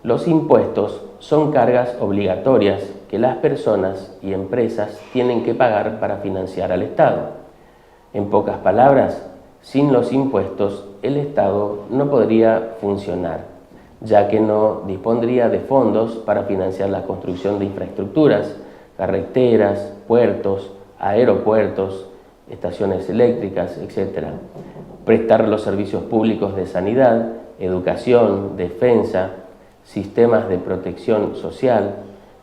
Los impuestos son cargas obligatorias que las personas y empresas tienen que pagar para financiar al Estado. En pocas palabras, sin los impuestos, el Estado no podría funcionar, ya que no dispondría de fondos para financiar la construcción de infraestructuras, carreteras, puertos, aeropuertos, estaciones eléctricas, etc. Prestar los servicios públicos de sanidad, educación, defensa, sistemas de protección social,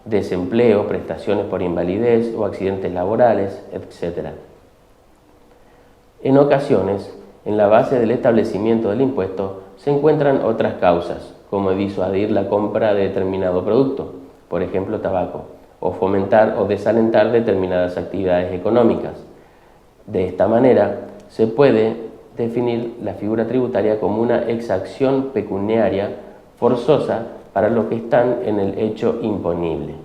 desempleo, prestaciones por invalidez o accidentes laborales, etc. En ocasiones, en la base del establecimiento del impuesto se encuentran otras causas, como disuadir la compra de determinado producto, por ejemplo tabaco, o fomentar o desalentar determinadas actividades económicas. De esta manera, se puede definir la figura tributaria como una exacción pecuniaria forzosa para los que están en el hecho imponible.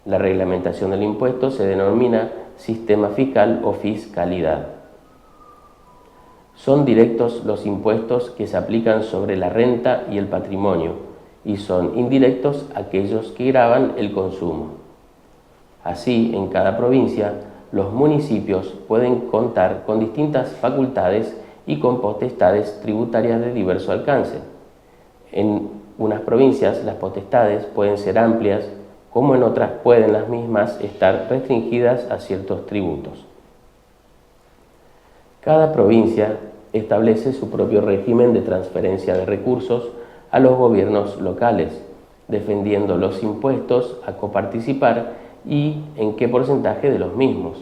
La reglamentación del impuesto se denomina sistema fiscal o fiscalidad. Son directos los impuestos que se aplican sobre la renta y el patrimonio, y son indirectos aquellos que gravan el consumo. Así, en cada provincia, los municipios pueden contar con distintas facultades y con potestades tributarias de diverso alcance. En unas provincias las potestades pueden ser amplias, como en otras pueden las mismas estar restringidas a ciertos tributos. Cada provincia establece su propio régimen de transferencia de recursos a los gobiernos locales, defendiendo los impuestos a coparticipar y en qué porcentaje de los mismos.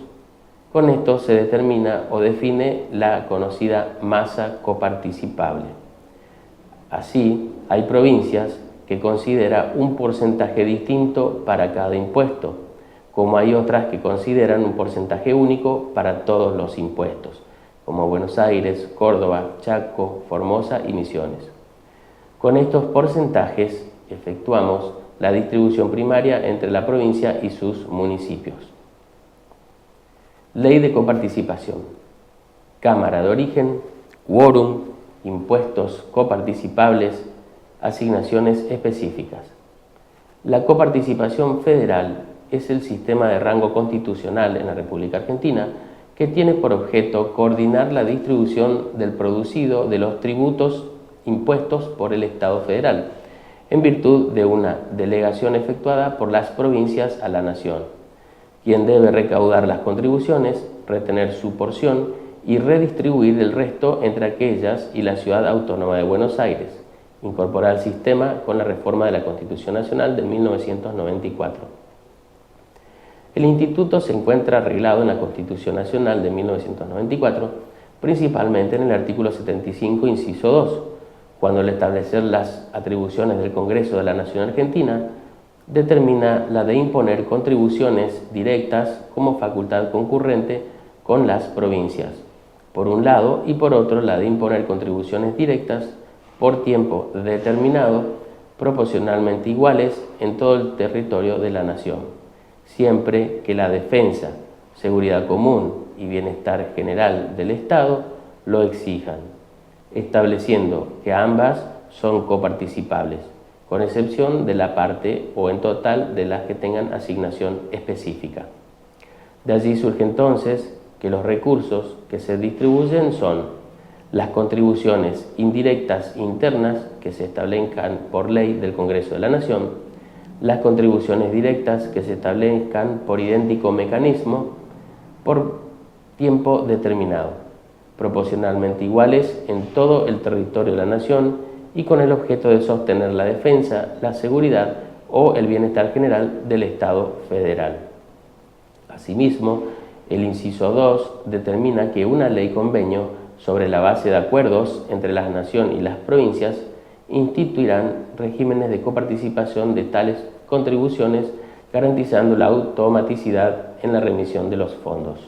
Con esto se determina o define la conocida masa coparticipable. Así, hay provincias que consideran un porcentaje distinto para cada impuesto, como hay otras que consideran un porcentaje único para todos los impuestos, como Buenos Aires, Córdoba, Chaco, Formosa y Misiones. Con estos porcentajes efectuamos la distribución primaria entre la provincia y sus municipios. Ley de coparticipación. Cámara de origen, quórum, impuestos coparticipables, asignaciones específicas. La coparticipación federal es el sistema de rango constitucional en la República Argentina que tiene por objeto coordinar la distribución del producido de los tributos impuestos por el Estado federal, en virtud de una delegación efectuada por las provincias a la Nación, quien debe recaudar las contribuciones, retener su porción y redistribuir el resto entre aquellas y la Ciudad Autónoma de Buenos Aires, incorporar al sistema con la reforma de la Constitución Nacional de 1994. El Instituto se encuentra arreglado en la Constitución Nacional de 1994, principalmente en el artículo 75, inciso 2, cuando al establecer las atribuciones del Congreso de la Nación Argentina, determina la de imponer contribuciones directas como facultad concurrente con las provincias, por un lado, y por otro, la de imponer contribuciones directas por tiempo determinado, proporcionalmente iguales en todo el territorio de la Nación, siempre que la defensa, seguridad común y bienestar general del Estado lo exijan, estableciendo que ambas son coparticipables, con excepción de la parte o en total de las que tengan asignación específica. De allí surge entonces que los recursos que se distribuyen son las contribuciones indirectas internas que se establezcan por ley del Congreso de la Nación, las contribuciones directas que se establezcan por idéntico mecanismo por tiempo determinado, proporcionalmente iguales en todo el territorio de la Nación y con el objeto de sostener la defensa, la seguridad o el bienestar general del Estado federal. Asimismo, el inciso 2 determina que una ley convenio sobre la base de acuerdos entre la Nación y las provincias instituirán regímenes de coparticipación de tales contribuciones, garantizando la automaticidad en la remisión de los fondos.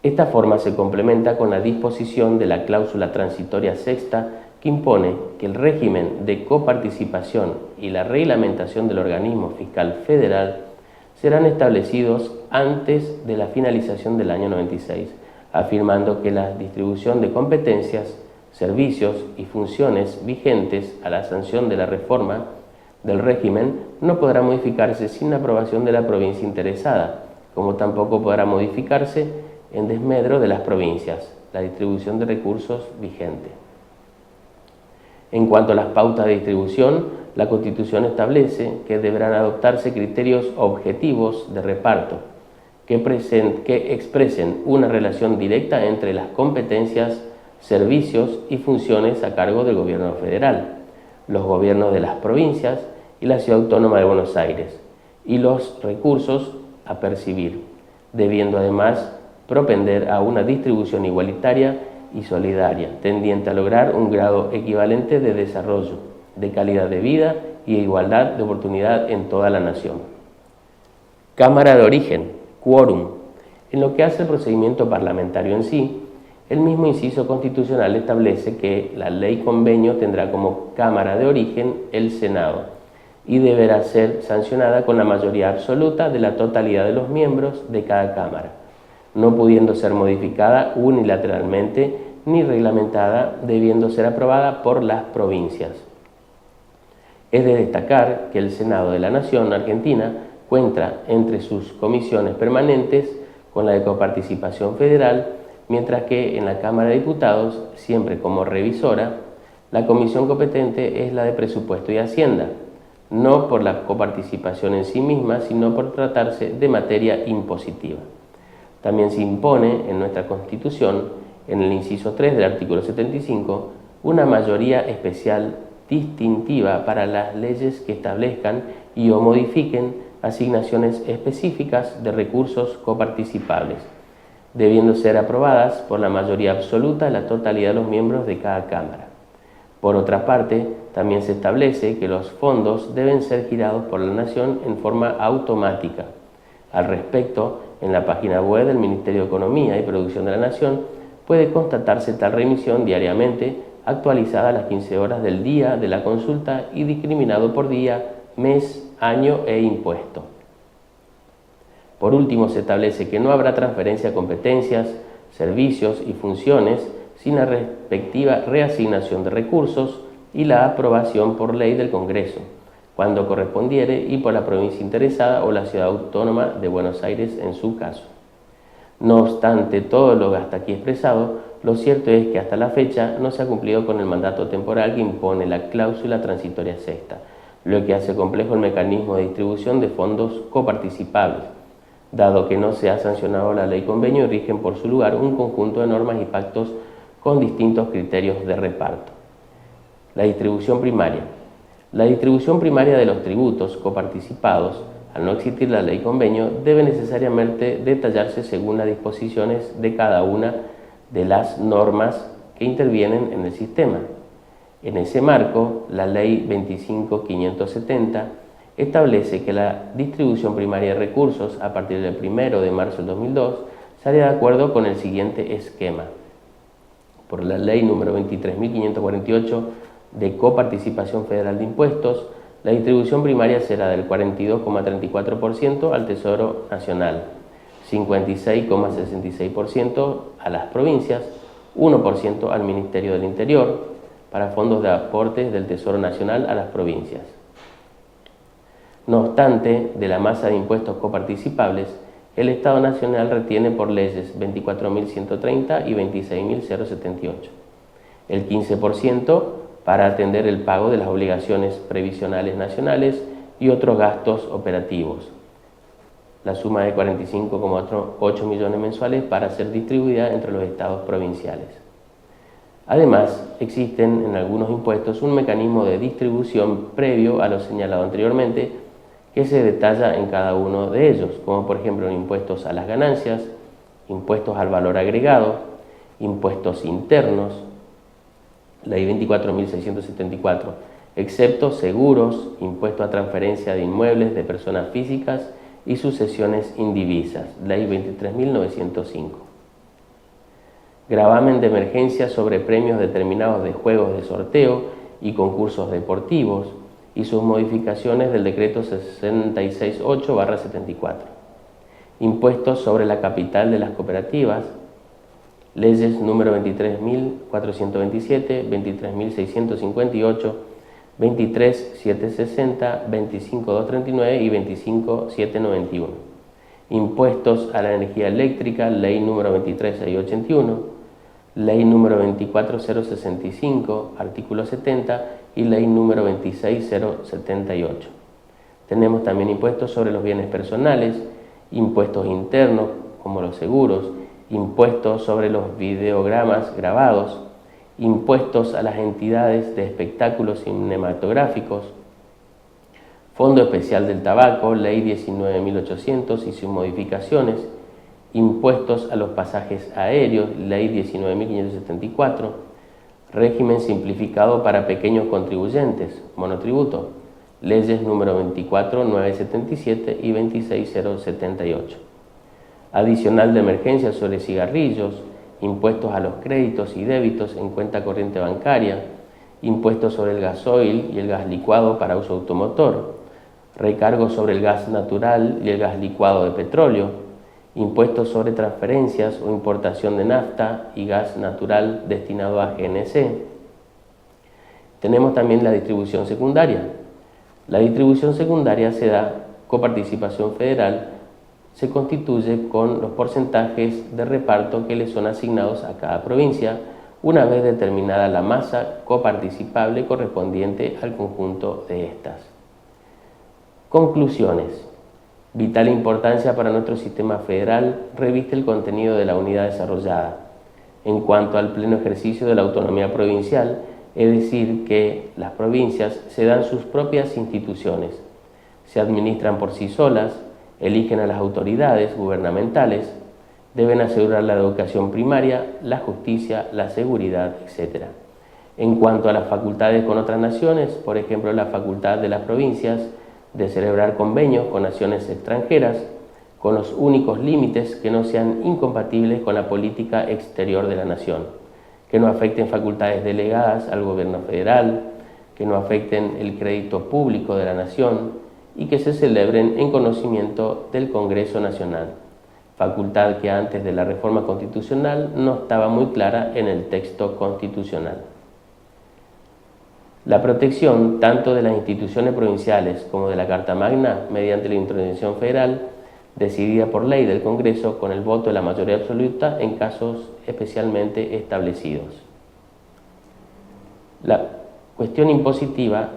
Esta forma se complementa con la disposición de la cláusula transitoria sexta que impone que el régimen de coparticipación y la reglamentación del organismo fiscal federal serán establecidos antes de la finalización del año 96, afirmando que la distribución de competencias servicios y funciones vigentes a la sanción de la reforma del régimen no podrá modificarse sin la aprobación de la provincia interesada, como tampoco podrá modificarse en desmedro de las provincias, la distribución de recursos vigente. En cuanto a las pautas de distribución, la Constitución establece que deberán adoptarse criterios objetivos de reparto que expresen una relación directa entre las competencias, servicios y funciones a cargo del Gobierno federal, los gobiernos de las provincias y la Ciudad Autónoma de Buenos Aires, y los recursos a percibir, debiendo además propender a una distribución igualitaria y solidaria, tendiente a lograr un grado equivalente de desarrollo, de calidad de vida y igualdad de oportunidad en toda la nación. Cámara de origen, quórum. En lo que hace al procedimiento parlamentario en sí, el mismo inciso constitucional establece que la ley convenio tendrá como cámara de origen el Senado y deberá ser sancionada con la mayoría absoluta de la totalidad de los miembros de cada cámara, no pudiendo ser modificada unilateralmente ni reglamentada, debiendo ser aprobada por las provincias. Es de destacar que el Senado de la Nación Argentina cuenta entre sus comisiones permanentes con la de coparticipación federal, mientras que en la Cámara de Diputados, siempre como revisora, la comisión competente es la de Presupuesto y Hacienda, no por la coparticipación en sí misma, sino por tratarse de materia impositiva. También se impone en nuestra Constitución, en el inciso 3 del artículo 75, una mayoría especial distintiva para las leyes que establezcan y o modifiquen asignaciones específicas de recursos coparticipables, debiendo ser aprobadas por la mayoría absoluta de la totalidad de los miembros de cada Cámara. Por otra parte, también se establece que los fondos deben ser girados por la Nación en forma automática. Al respecto, en la página web del Ministerio de Economía y Producción de la Nación puede constatarse tal remisión diariamente, actualizada a las 15 horas del día de la consulta y discriminado por día, mes, año e impuesto. Por último, se establece que no habrá transferencia de competencias, servicios y funciones sin la respectiva reasignación de recursos y la aprobación por ley del Congreso, cuando correspondiere, y por la provincia interesada o la Ciudad Autónoma de Buenos Aires en su caso. No obstante todo lo hasta aquí expresado, lo cierto es que hasta la fecha no se ha cumplido con el mandato temporal que impone la cláusula transitoria sexta, lo que hace complejo el mecanismo de distribución de fondos coparticipables, dado que no se ha sancionado la ley convenio y rigen por su lugar un conjunto de normas y pactos con distintos criterios de reparto. La distribución primaria. La distribución primaria de los tributos coparticipados, al no existir la ley convenio, debe necesariamente detallarse según las disposiciones de cada una de las normas que intervienen en el sistema. En ese marco, la Ley 25.570 establece que la distribución primaria de recursos a partir del 1 de marzo del 2002 se haría de acuerdo con el siguiente esquema. Por la Ley número 23.548 de Coparticipación Federal de Impuestos, la distribución primaria será del 42,34% al Tesoro Nacional, 56,66% a las provincias, 1% al Ministerio del Interior, para fondos de aportes del Tesoro Nacional a las provincias. No obstante, de la masa de impuestos coparticipables, el Estado Nacional retiene por leyes 24.130 y 26.078, el 15% para atender el pago de las obligaciones previsionales nacionales y otros gastos operativos, la suma de 45,8 millones mensuales para ser distribuida entre los estados provinciales. Además, existen en algunos impuestos un mecanismo de distribución previo a lo señalado anteriormente que se detalla en cada uno de ellos, como por ejemplo impuestos a las ganancias, impuestos al valor agregado, impuestos internos, Ley 24.674, excepto seguros, impuesto a transferencia de inmuebles de personas físicas y sucesiones indivisas, Ley 23.905. Gravamen de emergencia sobre premios determinados de juegos de sorteo y concursos deportivos y sus modificaciones del decreto 668/74. Impuestos sobre la capital de las cooperativas, leyes número 23.427, 23.658, 23.760, 25.239 y 25.791. Impuestos a la energía eléctrica, ley número 23.681, ley número 24.065, artículo 70 y ley número 26.078. Tenemos también impuestos sobre los bienes personales, impuestos internos como los seguros, impuestos sobre los videogramas grabados, impuestos a las entidades de espectáculos cinematográficos, Fondo Especial del Tabaco, Ley 19.800 y sus modificaciones, impuestos a los pasajes aéreos, Ley 19.574, régimen simplificado para pequeños contribuyentes, monotributo, leyes número 24.977 y 26.078. Adicional de emergencia sobre cigarrillos, impuestos a los créditos y débitos en cuenta corriente bancaria, impuestos sobre el gasoil y el gas licuado para uso automotor, recargos sobre el gas natural y el gas licuado de petróleo, impuestos sobre transferencias o importación de nafta y gas natural destinado a GNC. Tenemos también la distribución secundaria. La distribución secundaria se da coparticipación federal, se constituye con los porcentajes de reparto que le son asignados a cada provincia, una vez determinada la masa coparticipable correspondiente al conjunto de estas. Conclusiones. Vital importancia para nuestro sistema federal reviste el contenido de la unidad desarrollada. En cuanto al pleno ejercicio de la autonomía provincial, es decir, que las provincias se dan sus propias instituciones, se administran por sí solas, eligen a las autoridades gubernamentales, deben asegurar la educación primaria, la justicia, la seguridad, etc. En cuanto a las facultades con otras naciones, por ejemplo, la facultad de las provincias de celebrar convenios con naciones extranjeras, con los únicos límites que no sean incompatibles con la política exterior de la nación, que no afecten facultades delegadas al gobierno federal, que no afecten el crédito público de la nación y que se celebren en conocimiento del Congreso Nacional, facultad que antes de la reforma constitucional no estaba muy clara en el texto constitucional. La protección tanto de las instituciones provinciales como de la Carta Magna mediante la intervención federal decidida por ley del Congreso con el voto de la mayoría absoluta en casos especialmente establecidos. La cuestión impositiva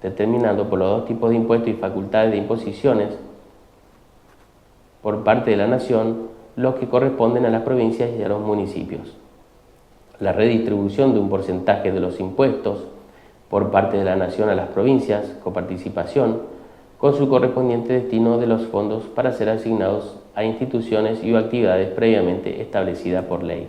determinando por los dos tipos de impuestos y facultades de imposiciones por parte de la Nación los que corresponden a las provincias y a los municipios. La redistribución de un porcentaje de los impuestos por parte de la Nación a las provincias, coparticipación, con su correspondiente destino de los fondos para ser asignados a instituciones y actividades previamente establecidas por ley.